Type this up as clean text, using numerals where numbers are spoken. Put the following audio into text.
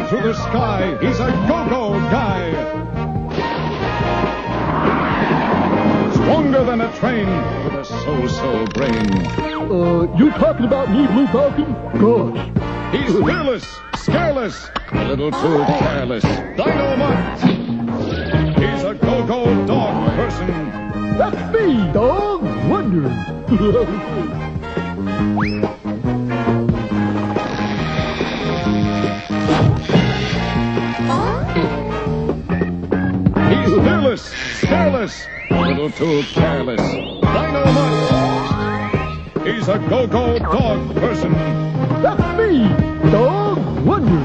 flying through the sky. He's a go-go guy. Stronger than a train with a so-so brain. You talking about me, Blue Falcon? Gosh. He's fearless, scareless, a little too careless. Dynomutt. He's a go-go dog person. That's me, Dog Wonder. He's fearless, careless, a little too careless. Dynomutt. He's a go-go dog person. That's me, Dog Wonder.